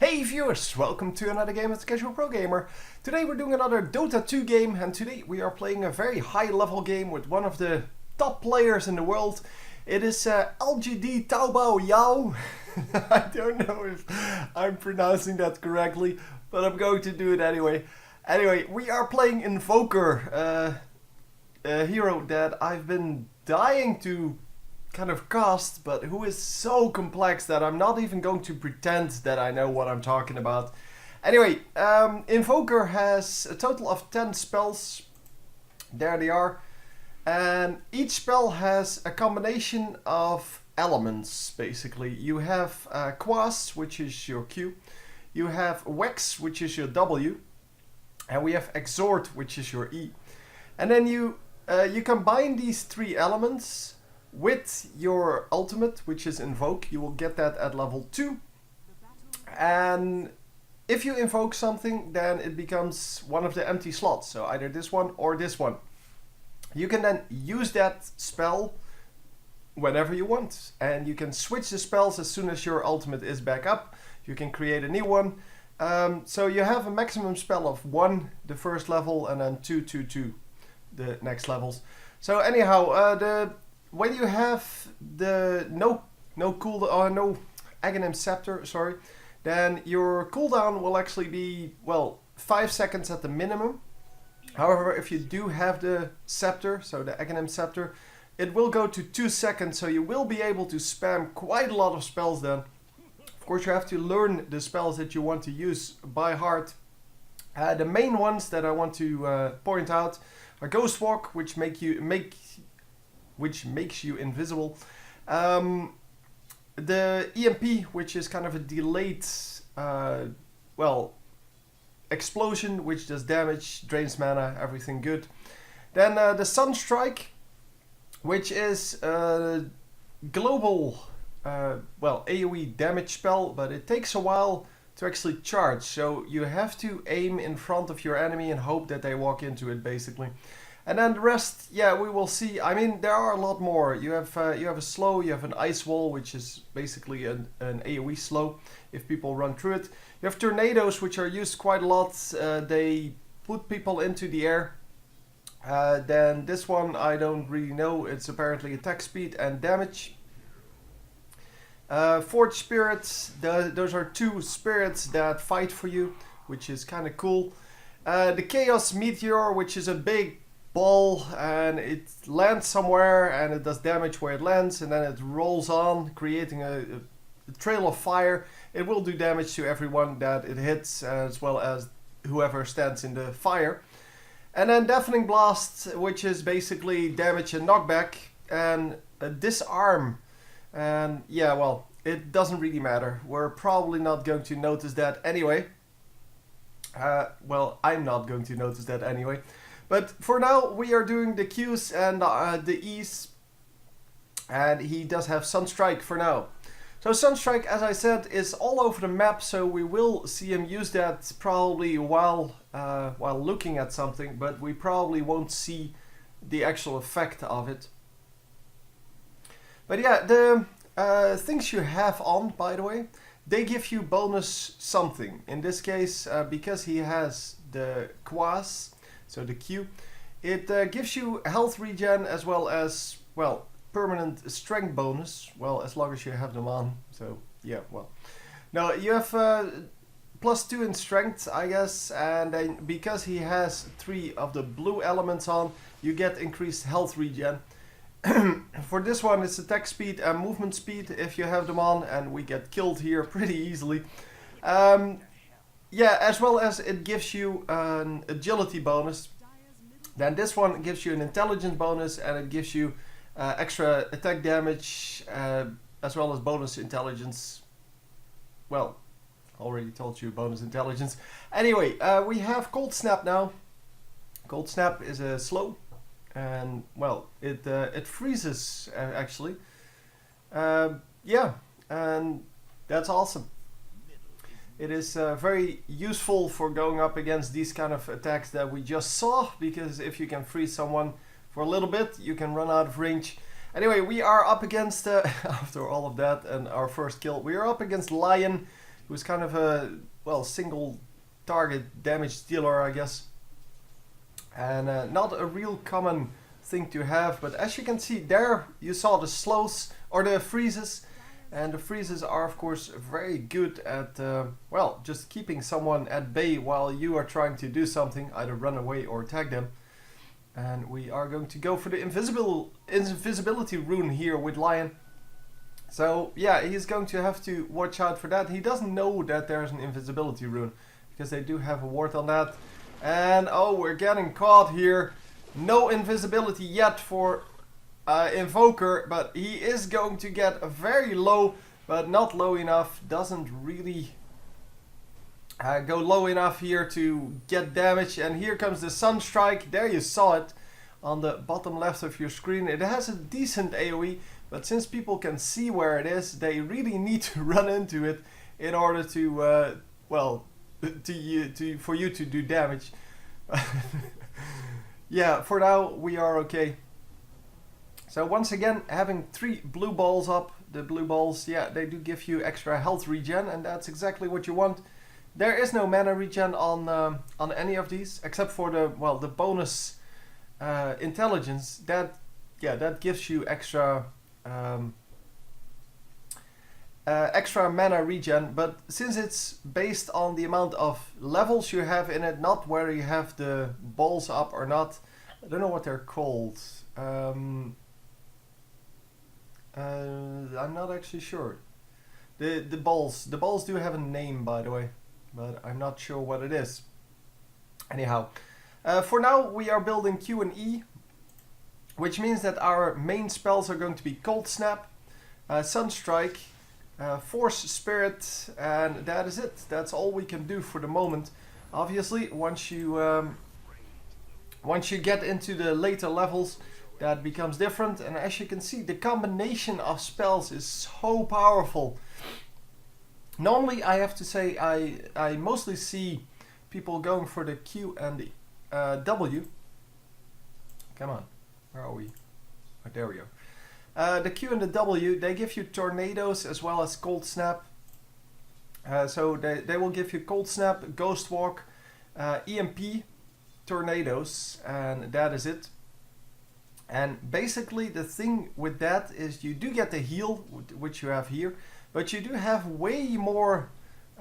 Hey viewers, welcome to another game as Casual Pro Gamer. Today we're doing another Dota 2 game, and today we are playing a very high level game with one of the top players in the world. It is LGD.TaoBao.Yao. I don't know if I'm pronouncing that correctly, but I'm going to do it anyway. Anyway, we are playing Invoker, a hero that I've been dying to kind of cast, but who is so complex that I'm not even going to pretend that I know what I'm talking about. Anyway, Invoker has a total of 10 spells. There they are. And each spell has a combination of elements, basically. You have Quas, which is your Q. You have Wex, which is your W. And we have Exhort, which is your E. And then you combine these three elements with your ultimate, which is Invoke. You will get that at level 2. And if you invoke something, then it becomes one of the empty slots. So either this one or this one. You can then use that spell whenever you want. And you can switch the spells as soon as your ultimate is back up. You can create a new one. So you have a maximum spell of 1 the first level, and then 2, 2, 2 the next levels. So anyhow, when you have the no Aghanim Scepter, sorry, then your cooldown will actually be, well, 5 seconds at the minimum. However, if you do have the Scepter, so the Aghanim Scepter, it will go to 2 seconds, so you will be able to spam quite a lot of spells then. Of course, you have to learn the spells that you want to use by heart. The main ones that I want to point out are Ghost Walk, which makes you invisible. The EMP, which is kind of a delayed, explosion, which does damage, drains mana, everything good. Then the Sunstrike, which is a global, AoE damage spell, but it takes a while to actually charge. So you have to aim in front of your enemy and hope that they walk into it, basically. And then the rest, yeah, we will see. I mean, there are a lot more. You have a slow, you have an ice wall, which is basically an AoE slow if people run through it. You have tornadoes, which are used quite a lot. They put people into the air. Then this one, I don't really know. It's apparently attack speed and damage. Forge Spirits, those are 2 spirits that fight for you, which is kind of cool. The Chaos Meteor, which is a big ball, and it lands somewhere and it does damage where it lands, and then it rolls on, creating a trail of fire. It will do damage to everyone that it hits, as well as whoever stands in the fire. And then Deafening Blast, which is basically damage and knockback, and a Disarm. And yeah, well, it doesn't really matter. We're probably not going to notice that anyway. I'm not going to notice that anyway. But for now, we are doing the Qs and the Es. And he does have Sunstrike for now. So Sunstrike, as I said, is all over the map. So we will see him use that probably while looking at something. But we probably won't see the actual effect of it. But yeah, the things you have on, by the way, they give you bonus something. In this case, because he has the Quas, so the Q, it gives you health regen as well as, well, permanent strength bonus. Well, as long as you have them on. So, yeah, well. Now, you have +2 in strength, I guess. And then because he has 3 of the blue elements on, you get increased health regen. For this one, it's attack speed and movement speed if you have them on. And we get killed here pretty easily. Yeah, as well as it gives you an agility bonus. Then this one gives you an intelligence bonus, and it gives you extra attack damage, as well as bonus intelligence. Well, already told you bonus intelligence. Anyway, we have Cold Snap now. Cold Snap is a slow, and well, it freezes actually. Yeah, and that's awesome. It is very useful for going up against these kind of attacks that we just saw, because if you can freeze someone for a little bit, you can run out of range. Anyway, we are up against, after all of that and our first kill, we are up against Lion. who's kind of a, well, single target damage dealer, I guess. And not a real common thing to have, but as you can see there, you saw the slows or the freezes, and the freezes are of course very good at well, just keeping someone at bay while you are trying to do something, either run away or attack them. And we are going to go for the invisibility rune here with Lion. So yeah, he's going to have to watch out for that. He doesn't know that there's an invisibility rune, because they do have a ward on that. And oh, we're getting caught here. No invisibility yet for Invoker, but he is going to get very low, but not low enough. Doesn't really go low enough here to get damage. And here comes the Sunstrike. There you saw it on the bottom left of your screen. It has a decent AoE, but since people can see where it is, they really need to run into it in order to, well, for you to do damage. Yeah, for now we are okay. So once again, having 3 blue balls up, the blue balls, yeah, they do give you extra health regen, and that's exactly what you want. There is no mana regen on any of these, except for the, well, the bonus intelligence. That, yeah, that gives you extra extra mana regen, but since it's based on the amount of levels you have in it, not where you have the balls up or not. I don't know what they're called. I'm not actually sure. The balls do have a name, by the way, but I'm not sure what it is. Anyhow, for now we are building Q and E, which means that our main spells are going to be Cold Snap, Sunstrike, Force Spirit, and that is it. That's all we can do for the moment. Obviously, once you get into the later levels, that becomes different. And as you can see, the combination of spells is so powerful. Normally, I have to say, I mostly see people going for the Q and the W. Come on, where are we? Oh, there we go. The Q and the W, they give you tornadoes as well as Cold Snap. So they will give you Cold Snap, Ghost Walk, EMP, tornadoes, and that is it. And basically the thing with that is you do get the heal, which you have here, but you do have way more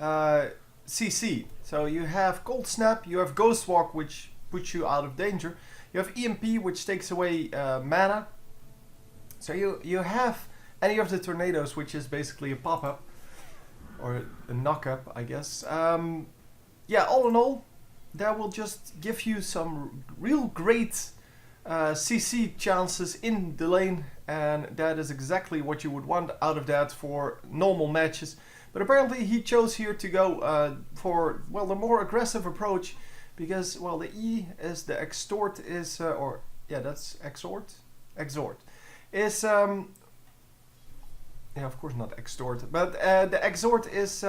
CC. So you have Cold Snap, you have Ghost Walk, which puts you out of danger. You have EMP, which takes away mana. So you have any of the tornadoes, which is basically a pop-up or a knock-up, I guess. Yeah, all in all, that will just give you some real great CC chances in the lane, and that is exactly what you would want out of that for normal matches. But apparently he chose here to go for, well, the more aggressive approach, because, well, the E is the extort is, or yeah, that's exhort, is yeah, of course not extort, but the exhort is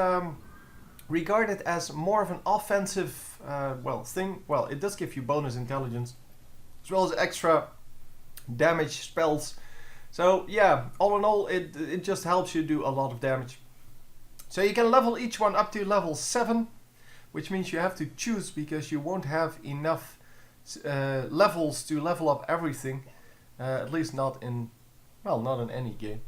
regarded as more of an offensive well thing. Well, it does give you bonus intelligence as well as extra damage spells. So yeah, all in all, it just helps you do a lot of damage. So you can level each one up to level 7, which means you have to choose, because you won't have enough levels to level up everything. At least not in, well, not in any game.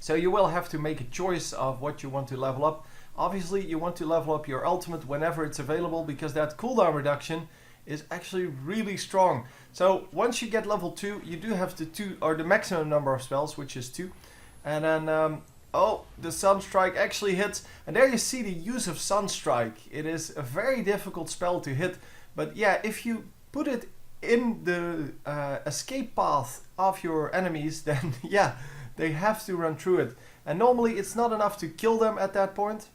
So you will have to make a choice of what you want to level up. Obviously you want to level up your ultimate whenever it's available, because that cooldown reduction is actually really strong. So once you get level 2, you do have the maximum number of spells, which is 2. And then oh, the Sunstrike actually hits, and there you see the use of Sunstrike. It is a very difficult spell to hit, but yeah, if you put it in the escape path of your enemies, then yeah, they have to run through it. And normally it's not enough to kill them at that point,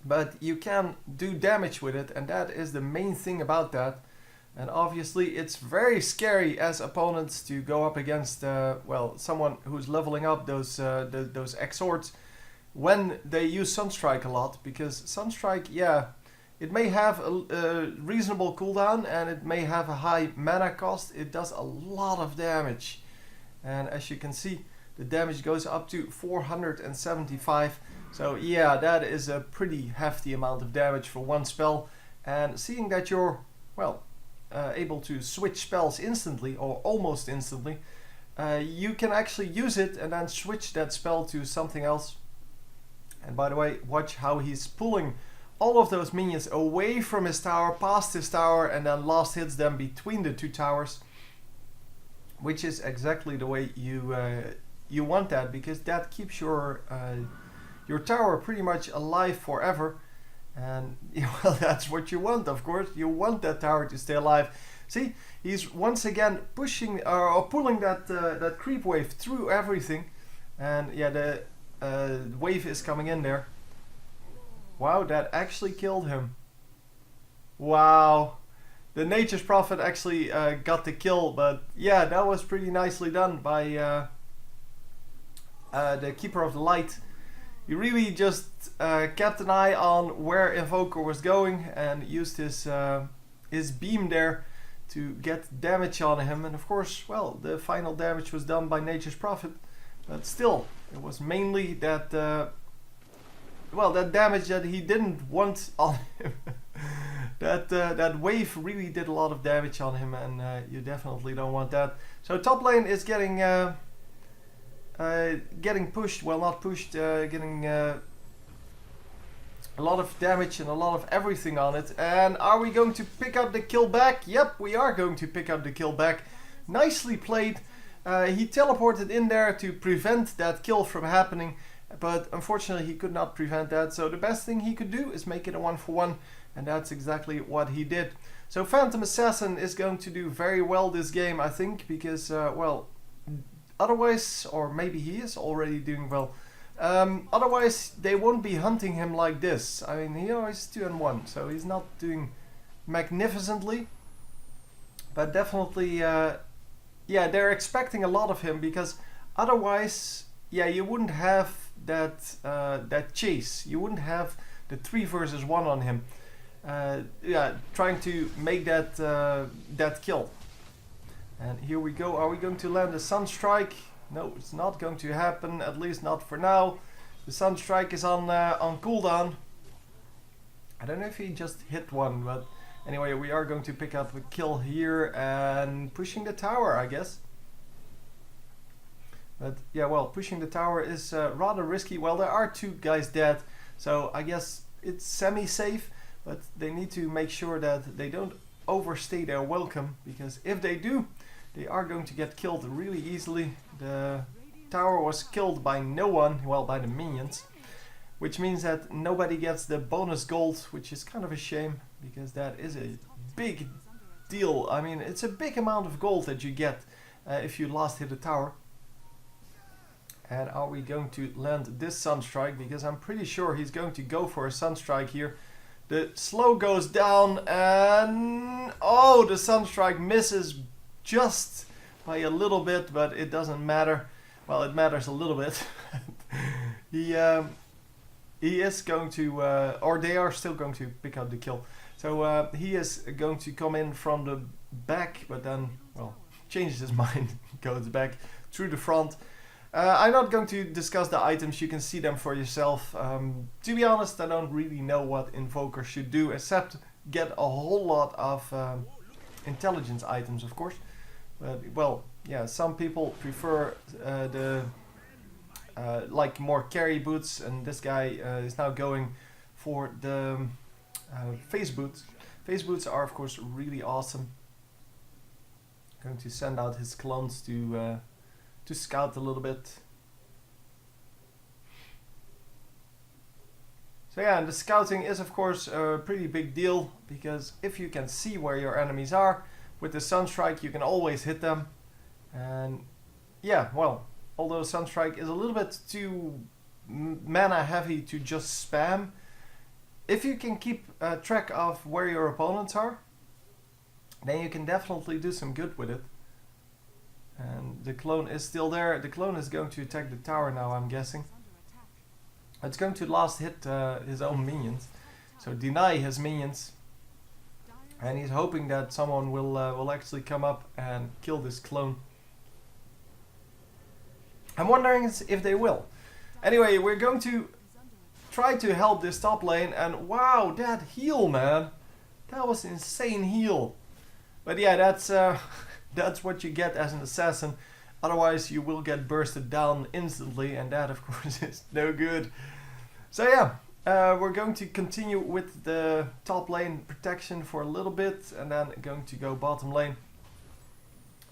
but you can do damage with it, and that is the main thing about that. And obviously it's very scary as opponents to go up against well, someone who's leveling up those exhorts when they use Sunstrike a lot, because Sunstrike, yeah, it may have a reasonable cooldown and it may have a high mana cost. It does a lot of damage, and as you can see, the damage goes up to 475. So yeah, that is a pretty hefty amount of damage for one spell. And seeing that you're, well, able to switch spells instantly, or almost instantly, you can actually use it and then switch that spell to something else. And by the way, watch how he's pulling all of those minions away from his tower, past his tower, and then last hits them between the two towers. Which is exactly the way you want that, because that keeps your tower pretty much alive forever. And well, that's what you want, of course. You want that tower to stay alive. See, he's once again pushing or pulling that creep wave through everything, and yeah, the wave is coming in there. Wow, that actually killed him. Wow. The Nature's Prophet actually got the kill, but yeah, that was pretty nicely done by the Keeper of the Light. He really just kept an eye on where Invoker was going and used his beam there to get damage on him. And of course, well, the final damage was done by Nature's Prophet, but still, it was mainly that that damage that he didn't want on him. That wave really did a lot of damage on him, and you definitely don't want that. So top lane is getting pushed. Well, not pushed. Getting a lot of damage and a lot of everything on it. And are we going to pick up the kill back? Yep, we are going to pick up the kill back. Nicely played. He teleported in there to prevent that kill from happening, but unfortunately he could not prevent that. So the best thing he could do is make it a 1-for-1. And that's exactly what he did. So Phantom Assassin is going to do very well this game, I think, because, well, otherwise, or maybe he is already doing well. Otherwise, they won't be hunting him like this. I mean, he's 2-1, so he's not doing magnificently. But definitely, yeah, they're expecting a lot of him, because otherwise, yeah, you wouldn't have that chase. You wouldn't have the 3 versus 1 on him. Yeah, trying to make that kill. And here we go. Are we going to land a Sunstrike? No, it's not going to happen. At least not for now. The Sunstrike is on cooldown. I don't know if he just hit one, but anyway, we are going to pick up a kill here and pushing the tower, I guess. But yeah, well, pushing the tower is rather risky. Well, there are 2 guys dead, so I guess it's semi-safe. But they need to make sure that they don't overstay their welcome, because if they do, they are going to get killed really easily. The tower was killed by no one, well, by the minions, which means that nobody gets the bonus gold, which is kind of a shame, because that is a big deal. I mean, it's a big amount of gold that you get if you last hit a tower. And are we going to land this Sunstrike? Because I'm pretty sure he's going to go for a Sunstrike here. The slow goes down, and oh, the Sunstrike misses just by a little bit, but it doesn't matter. Well, it matters a little bit. He is going to, or they are still going to pick up the kill. So he is going to come in from the back, but then, well, changes his mind, goes back through the front. I'm not going to discuss the items, you can see them for yourself. To be honest, I don't really know what Invoker should do, except get a whole lot of intelligence items, of course. But, well, yeah, some people prefer like more carry boots, and this guy is now going for the phase boots. Phase boots are, of course, really awesome. Going to send out his clones to scout a little bit. So yeah, and the scouting is of course a pretty big deal, because if you can see where your enemies are, with the Sunstrike you can always hit them. And yeah, well, although Sunstrike is a little bit too mana heavy to just spam, if you can keep track of where your opponents are, then you can definitely do some good with it. And the clone is still there. The clone is going to attack the tower now, I'm guessing. It's going to last hit his own minions, so deny his minions. And he's hoping that someone will actually come up and kill this clone. I'm wondering if they will. Anyway, we're going to try to help this top lane, and wow, that heal, man. That was insane heal. But yeah, that's that's what you get as an assassin. Otherwise you will get bursted down instantly, and that of course is no good. So yeah, we're going to continue with the top lane protection for a little bit, and then going to go bottom lane.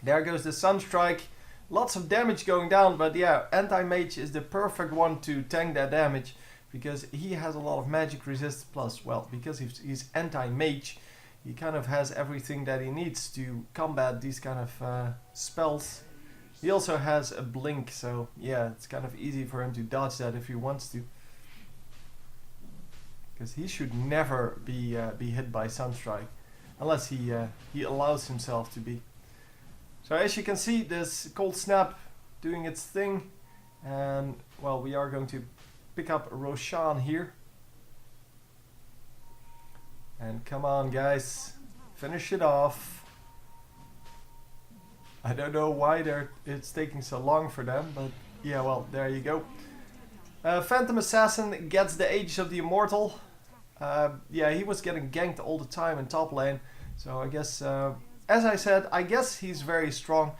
There goes the Sunstrike. Lots of damage going down, but yeah, anti-mage is the perfect one to tank that damage, because he has a lot of magic resist, plus, well, because he's anti-mage, he kind of has everything that he needs to combat these kind of spells. He also has a blink, so yeah, it's kind of easy for him to dodge that if he wants to. Because he should never be hit by Sunstrike, unless he allows himself to be. So as you can see, this Cold Snap doing its thing, and well, we are going to pick up Roshan here. And come on guys, finish it off. I don't know why it's taking so long for them, but yeah, well, there you go. Phantom Assassin gets the Aegis of the Immortal. Yeah, he was getting ganked all the time in top lane, so I guess, as I said, I guess he's very strong.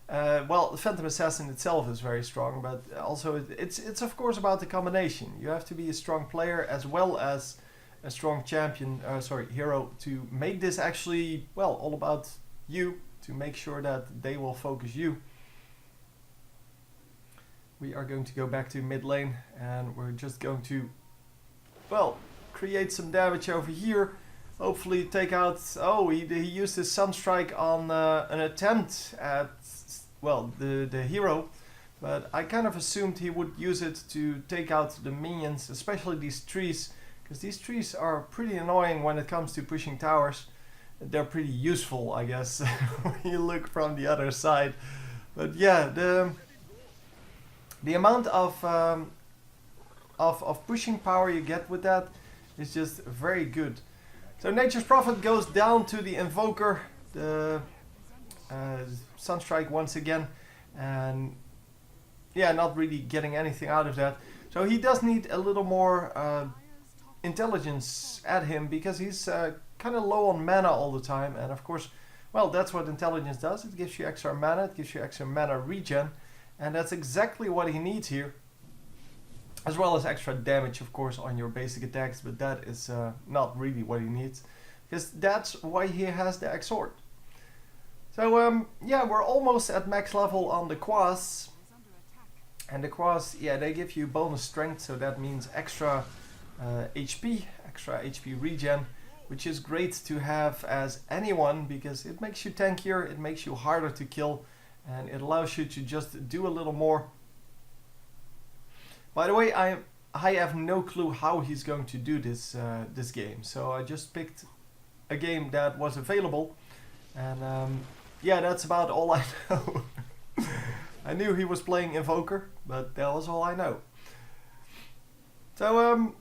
Well, the Phantom Assassin itself is very strong, but also it's of course about the combination. You have to be a strong player as well as a strong champion, hero, to make this actually, well, all about you, to make sure that they will focus you. We are going to go back to mid lane, and we're just going to, well, create some damage over here. Hopefully take out, oh, he used his Sunstrike on an attempt at, well, the hero, but I kind of assumed he would use it to take out the minions, especially these trees, because these trees are pretty annoying when it comes to pushing towers. They're pretty useful, I guess, when you look from the other side. But yeah, the amount of pushing power you get with that is just very good. So Nature's Prophet goes down to the Invoker, the Sunstrike once again, and yeah, not really getting anything out of that. So he does need a little more intelligence at him, because he's kind of low on mana all the time, and of course, well, that's what intelligence does. It gives you extra mana, it gives you extra mana regen, and that's exactly what he needs here. As well as extra damage, of course, on your basic attacks, but that is not really what he needs, because that's why he has the Exhort. So yeah, we're almost at max level on the Quas, and the Quas, yeah, they give you bonus strength, so that means extra HP, extra HP regen, which is great to have as anyone, because it makes you tankier, it makes you harder to kill, and it allows you to just do a little more. By the way, I have no clue how he's going to do this this game, so I just picked a game that was available, and yeah, that's about all I know. I knew he was playing Invoker, but that was all I know. So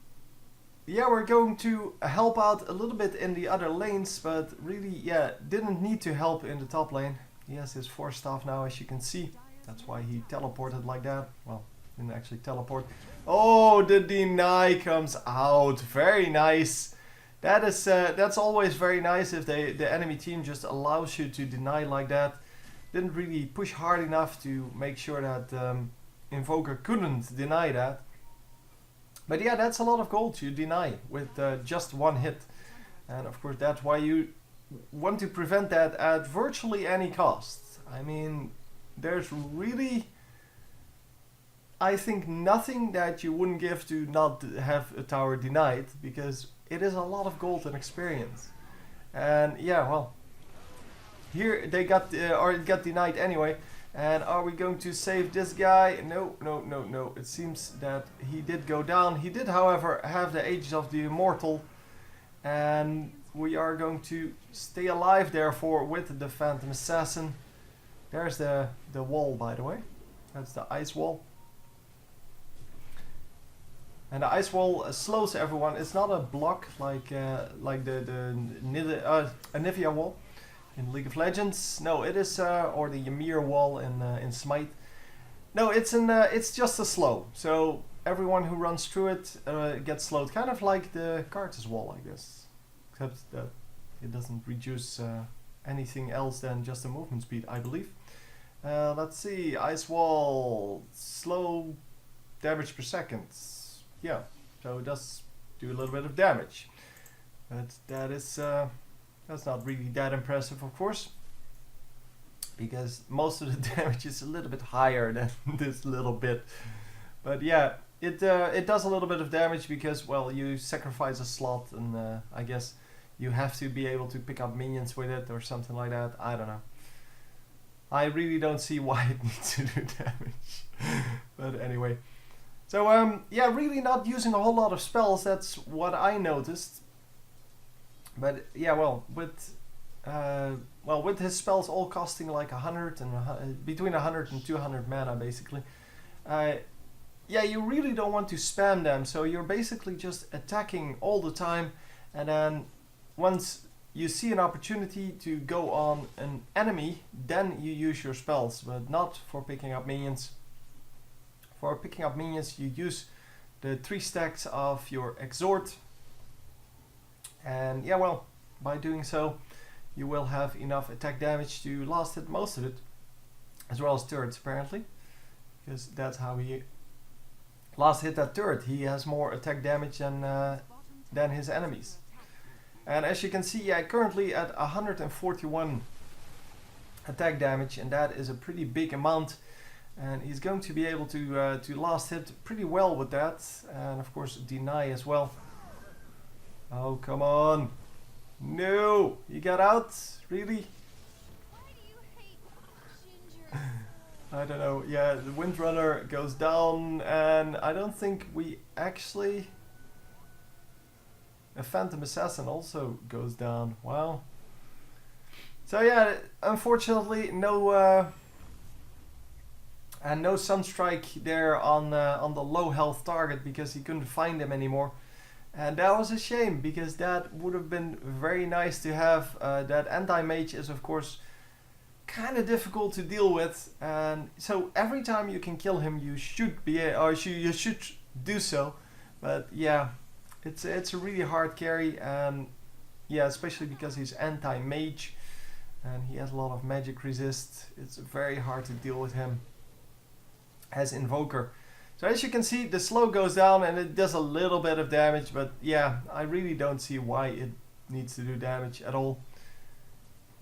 yeah, we're going to help out a little bit in the other lanes, but really, yeah, didn't need to help in the top lane. He has his Force Staff now, as you can see. That's why he teleported like that. Well, didn't actually teleport. Oh, the deny comes out. Very nice. That is that's always very nice if the enemy team just allows you to deny like that. Didn't really push hard enough to make sure that Invoker couldn't deny that. But yeah, that's a lot of gold you deny with just one hit. And of course, that's why you want to prevent that at virtually any cost. I mean, there's really, I think, nothing that you wouldn't give to not have a tower denied, because it is a lot of gold and experience. And yeah, well, here they got or it got denied anyway. And are we going to save this guy? No, no, no, no. It seems that he did go down. He did, however, have the Aegis of the Immortal, and we are going to stay alive, therefore, with the Phantom Assassin. There's the wall, by the way. That's the ice wall. And the ice wall slows everyone. It's not a block like the Anivia wall in League of Legends. No, it is, or the Ymir wall in Smite. No, it's just a slow. So everyone who runs through it gets slowed, kind of like the Carter's wall, I guess, except that it doesn't reduce anything else than just the movement speed, I believe. Let's see, ice wall, slow damage per second. Yeah, so it does do a little bit of damage, but that's not really that impressive, of course, because most of the damage is a little bit higher than this little bit. But yeah, it does a little bit of damage because, well, you sacrifice a slot, and I guess you have to be able to pick up minions with it or something like that. I don't know. I really don't see why it needs to do damage. But anyway. So yeah, really not using a whole lot of spells, that's what I noticed. But yeah, well, with his spells all costing like 100 and between 100 and 200 mana basically. Yeah, you really don't want to spam them, so you're basically just attacking all the time, and then once you see an opportunity to go on an enemy, then you use your spells, but not for picking up minions. For picking up minions, you use the 3 stacks of your exhort, and yeah, well, by doing so, you will have enough attack damage to last hit most of it, as well as turrets apparently, because that's how he last hit that turret. He has more attack damage than his enemies. And as you can see, yeah, currently at 141 attack damage, and that is a pretty big amount. And he's going to be able to last hit pretty well with that, and of course deny as well. Oh, come on! No, you got out? Really? Why do you hate ginger? I don't know. Yeah, the Windrunner goes down, and I don't think we actually. A Phantom Assassin also goes down. Wow. So yeah, unfortunately, no Sunstrike there on the low health target because he couldn't find him anymore, and that was a shame because that would have been very nice to have. That anti-mage is of course kind of difficult to deal with, and so every time you can kill him, you should be you should do so. But yeah. It's a really hard carry, and yeah, especially because he's anti-mage and he has a lot of magic resist. It's very hard to deal with him as Invoker. So as you can see, the slow goes down and it does a little bit of damage, but yeah, I really don't see why it needs to do damage at all.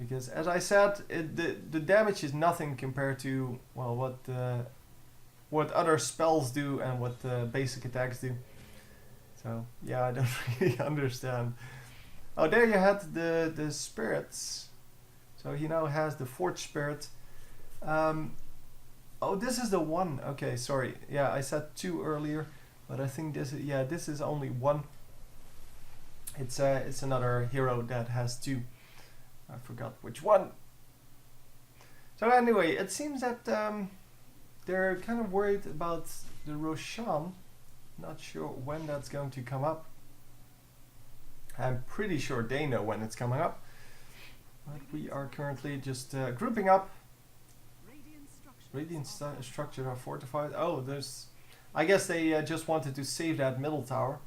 Because as I said, the damage is nothing compared to, well, what other spells do and what basic attacks do. So yeah, I don't really understand. Oh, there you had the spirits. So he now has the 4th spirit. Oh, this is the 1. Okay, sorry. Yeah, I said 2 earlier, but I think this is only 1. It's another hero that has 2. I forgot which one. So anyway, it seems that they're kind of worried about the Roshan. Not sure when that's going to come up. I'm pretty sure they know when it's coming up. But we are currently just grouping up. Radiant structures are fortified. Oh, there's... I guess they just wanted to save that middle tower.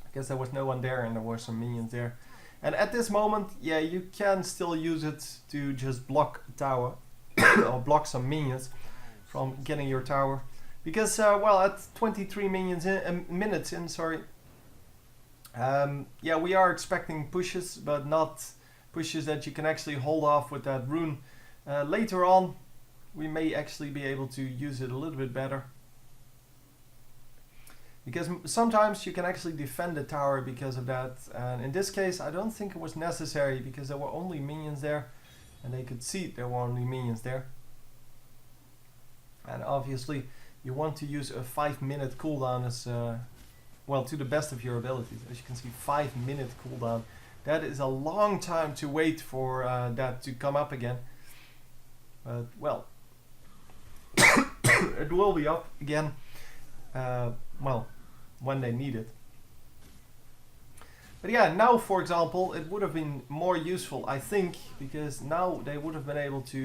I guess there was no one there and there were some minions there. And at this moment, yeah, you can still use it to just block a tower. Or block some minions from getting your tower. Because, well, at 23 minutes in, sorry. Yeah, we are expecting pushes, but not pushes that you can actually hold off with that rune. Later on, we may actually be able to use it a little bit better. Because sometimes you can actually defend the tower because of that. And in this case, I don't think it was necessary because there were only minions there. And they could see there were only minions there. And obviously, you want to use a 5-minute cooldown as, well, to the best of your abilities. As you can see, 5-minute cooldown. That is a long time to wait for that to come up again. But, well, it will be up again, well, when they need it. But yeah, now, for example, it would have been more useful, I think, because now they would have been able to